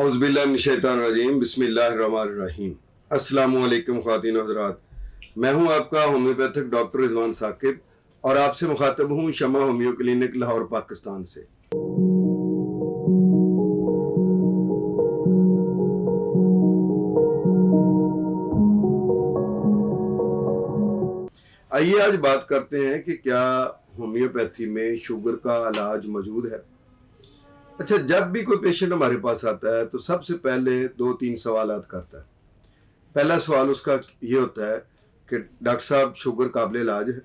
औज़ुबिल्लाहिमिनश्शैतानिर्रजीम बिस्मिल्लाहिर्रहमानिर्रहीम। अस्सलामु अलैकुम ख़वातीन व हज़रात, मैं हूं आपका होम्योपैथिक डॉक्टर रिजवान साकिब और आपसे मुखातब हूं शमा होम्यो क्लिनिक लाहौर पाकिस्तान से। आइए आज बात करते हैं कि क्या होम्योपैथी में शुगर का इलाज मौजूद है। अच्छा, जब भी कोई पेशेंट हमारे पास आता है तो सबसे पहले 2-3 सवालात करता है। पहला सवाल उसका ये होता है कि डॉक्टर साहब शुगर काबिल इलाज है।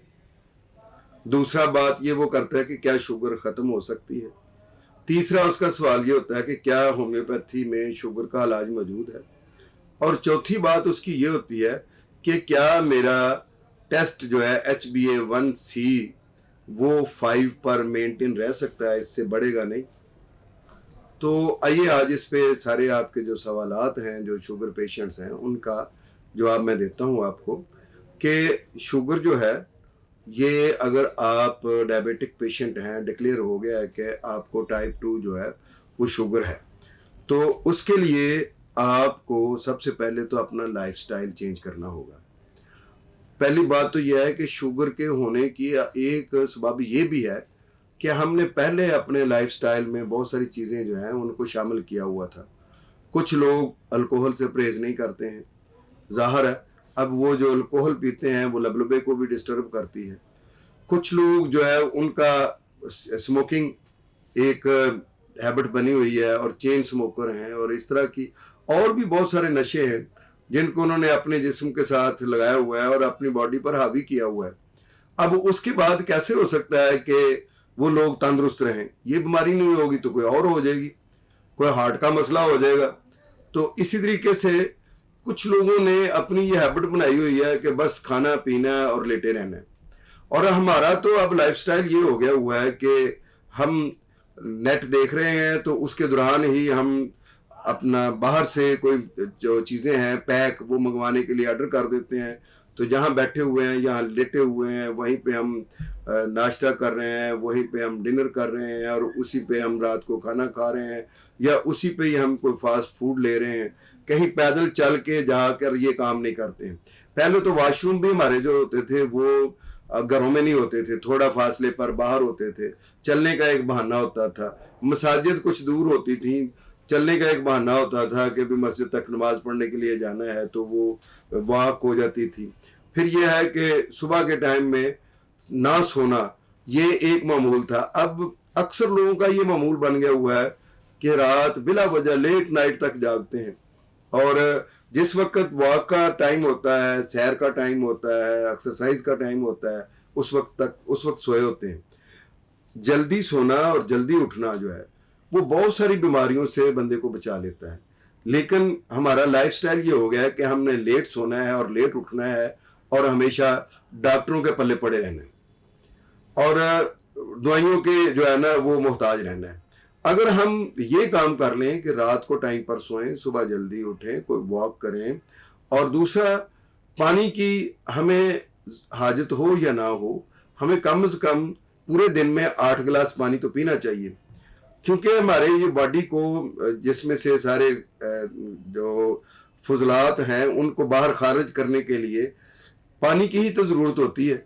दूसरा बात ये वो करता है कि क्या शुगर ख़त्म हो सकती है। तीसरा उसका सवाल ये होता है कि क्या होम्योपैथी में शुगर का इलाज मौजूद है। और चौथी बात उसकी ये होती है कि क्या मेरा टेस्ट जो है HbA1c वो 5 पर मेंटेन रह सकता है, इससे बढ़ेगा नहीं। तो आइए आज इस पे सारे आपके जो सवालात हैं, जो शुगर पेशेंट्स हैं, उनका जवाब मैं देता हूं आपको कि शुगर जो है ये अगर आप डायबिटिक पेशेंट हैं, डिक्लेयर हो गया है कि आपको टाइप 2 जो है वो शुगर है, तो उसके लिए आपको सबसे पहले तो अपना लाइफस्टाइल चेंज करना होगा। पहली बात तो यह है कि शुगर के होने की एक सबब ये भी है कि हमने पहले अपने लाइफस्टाइल में बहुत सारी चीज़ें जो हैं उनको शामिल किया हुआ था। कुछ लोग अल्कोहल से परहेज़ नहीं करते हैं, ज़ाहिर है अब वो जो अल्कोहल पीते हैं वो लबलबे को भी डिस्टर्ब करती है। कुछ लोग जो है उनका स्मोकिंग एक हैबिट बनी हुई है और चेन स्मोकर हैं, और इस तरह की और भी बहुत सारे नशे हैं जिनको उन्होंने अपने जिस्म के साथ लगाया हुआ है और अपनी बॉडी पर हावी किया हुआ है। अब उसके बाद कैसे हो सकता है कि वो लोग तंदुरुस्त रहें? ये बीमारी नहीं होगी तो कोई और हो जाएगी, कोई हार्ट का मसला हो जाएगा। तो इसी तरीके से कुछ लोगों ने अपनी ये हैबिट बनाई हुई है कि बस खाना पीना और लेटे रहना है। और हमारा तो अब लाइफस्टाइल ये हो गया हुआ है कि हम नेट देख रहे हैं तो उसके दौरान ही हम अपना बाहर से कोई जो चीज़ें हैं पैक वो मंगवाने के लिए ऑर्डर कर देते हैं। तो जहाँ बैठे हुए हैं, यहाँ लेटे हुए हैं, वहीं पे हम नाश्ता कर रहे हैं, वहीं पे हम डिनर कर रहे हैं और उसी पे हम रात को खाना खा रहे हैं, या उसी पे ही हम कोई फास्ट फूड ले रहे हैं। कहीं पैदल चल के जाकर ये काम नहीं करते हैं। पहले तो वॉशरूम भी हमारे जो होते थे वो घरों में नहीं होते थे, थोड़ा फासले पर बाहर होते थे, चलने का एक बहाना होता था। मसाजिद कुछ दूर होती थी, चलने का एक बहाना होता था कि भी मस्जिद तक नमाज पढ़ने के लिए जाना है तो वो वॉक हो जाती थी। फिर यह है कि सुबह के टाइम में ना सोना ये एक मामूल था। अब अक्सर लोगों का ये मामूल बन गया हुआ है कि रात बिला वजह लेट नाइट तक जागते हैं, और जिस वक्त वॉक का टाइम होता है, सैर का टाइम होता है, एक्सरसाइज का टाइम होता है, उस वक्त सोए होते हैं। जल्दी सोना और जल्दी उठना जो है वो बहुत सारी बीमारियों से बंदे को बचा लेता है। लेकिन हमारा लाइफस्टाइल ये हो गया है कि हमने लेट सोना है और लेट उठना है और हमेशा डॉक्टरों के पल्ले पड़े रहना है और दवाइयों के जो है ना वो मोहताज रहना है। अगर हम ये काम कर लें कि रात को टाइम पर सोएं, सुबह जल्दी उठें, कोई वॉक करें, और दूसरा पानी की हमें हाजत हो या ना हो, हमें कम से कम पूरे दिन में 8 गिलास पानी तो पीना चाहिए, क्योंकि हमारे ये बॉडी को जिसमें से सारे जो फजलात हैं उनको बाहर खारिज करने के लिए पानी की ही तो ज़रूरत होती है।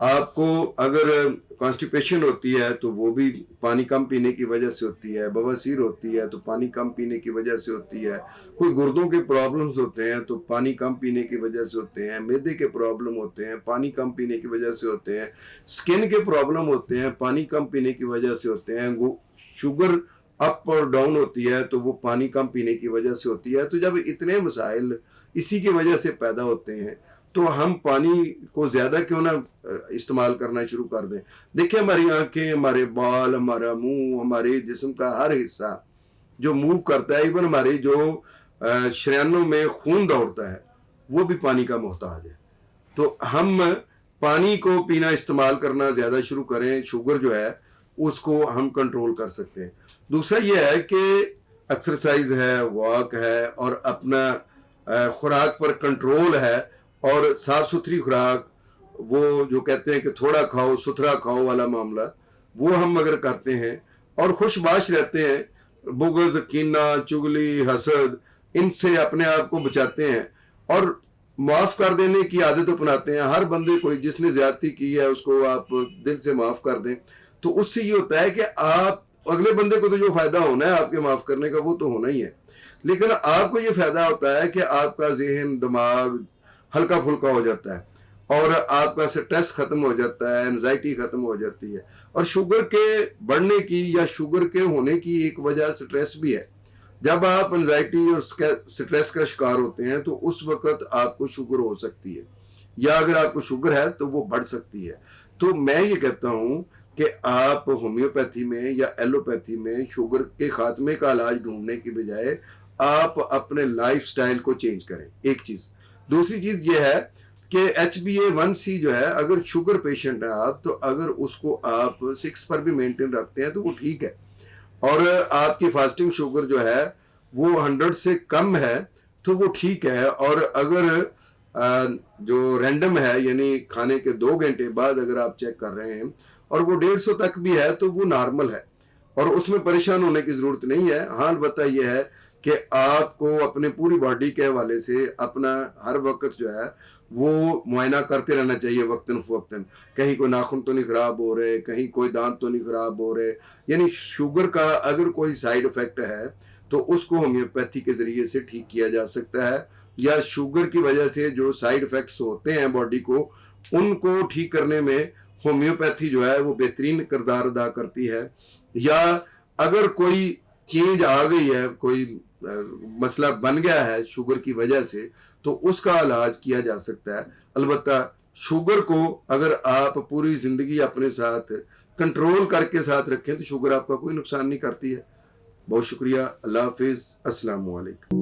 आपको अगर कॉन्स्टिपेशन होती है तो वो भी पानी कम पीने की वजह से होती है, बवासीर होती है तो पानी कम पीने की वजह से होती है, कोई गुर्दों के प्रॉब्लम्स होते हैं तो पानी कम पीने की वजह से होते हैं, मैदे के प्रॉब्लम होते हैं पानी कम पीने की वजह से होते हैं, स्किन के प्रॉब्लम होते हैं पानी कम पीने की वजह से होते हैं, शुगर अप और डाउन होती है तो वो पानी कम पीने की वजह से होती है। तो जब इतने मसाइल इसी की वजह से पैदा होते हैं तो हम पानी को ज़्यादा क्यों ना इस्तेमाल करना शुरू कर दें। देखिए हमारी आंखें, हमारे बाल, हमारा मुंह, हमारे जिस्म का हर हिस्सा जो मूव करता है, इवन हमारे जो शरीरों में खून दौड़ता है वो भी पानी का मोहताज है। तो हम पानी को पीना इस्तेमाल करना ज़्यादा शुरू करें, शुगर जो है उसको हम कंट्रोल कर सकते हैं। दूसरा ये है कि एक्सरसाइज है, वॉक है और अपना खुराक पर कंट्रोल है, और साफ़ सुथरी खुराक, वो जो कहते हैं कि थोड़ा खाओ सुथरा खाओ वाला मामला, वो हम अगर करते हैं और खुशबाश रहते हैं बुग़्ज़, कीना, चुगली, हसद, इनसे अपने आप को बचाते हैं और माफ़ कर देने की आदत अपनाते हैं। हर बंदे को जिसने ज़्यादती की है उसको आप दिल से माफ़ कर दें, तो उससे ये होता है कि आप अगले बंदे को तो जो फ़ायदा होना है आपके माफ़ करने का वो तो होना ही है, लेकिन आपको ये फ़ायदा होता है कि आपका ज़हन, दिमाग हल्का फुल्का हो जाता है और आपका स्ट्रेस खत्म हो जाता है, एंजाइटी खत्म हो जाती है। और शुगर के बढ़ने की या शुगर के होने की एक वजह स्ट्रेस भी है। जब आप एंजाइटी और स्ट्रेस का शिकार होते हैं तो उस वक्त आपको शुगर हो सकती है, या अगर आपको शुगर है तो वो बढ़ सकती है। तो मैं ये कहता हूँ कि आप होम्योपैथी में या एलोपैथी में शुगर के खात्मे का इलाज ढूंढने की बजाय आप अपने लाइफस्टाइल को चेंज करें, एक चीज। दूसरी चीज ये है कि HbA1c जो है, अगर शुगर पेशेंट है आप, तो अगर उसको आप 6 पर भी मेंटेन रखते हैं तो वो ठीक है, और आपकी फास्टिंग शुगर जो है वो 100 से कम है तो वो ठीक है। और अगर जो रैंडम है, यानी खाने के 2 घंटे बाद अगर आप चेक कर रहे हैं और वो 150 तक भी है तो वो नॉर्मल है और उसमें परेशान होने की जरूरत नहीं है। हाँ, अलबत्ता यह है कि आपको अपने पूरी बॉडी के हवाले से अपना हर वक्त जो है वो मुआयना करते रहना चाहिए, वक्तन फवक्तन। कहीं कोई नाखून तो नहीं खराब हो रहे, कहीं कोई दांत तो नहीं खराब हो रहे। यानी शुगर का अगर कोई साइड इफेक्ट है तो उसको होम्योपैथी के जरिए से ठीक किया जा सकता है, या शुगर की वजह से जो साइड इफेक्ट्स होते हैं बॉडी को, उनको ठीक करने में होम्योपैथी जो है वो बेहतरीन किरदार अदा करती है। या अगर कोई चेंज आ गई है, कोई मसला बन गया है शुगर की वजह से, तो उसका इलाज किया जा सकता है। अलबत्ता शुगर को अगर आप पूरी जिंदगी अपने साथ कंट्रोल करके साथ रखें तो शुगर आपका कोई नुकसान नहीं करती है। बहुत शुक्रिया। अल्लाह हाफिज। अस्सलाम वालेकुम।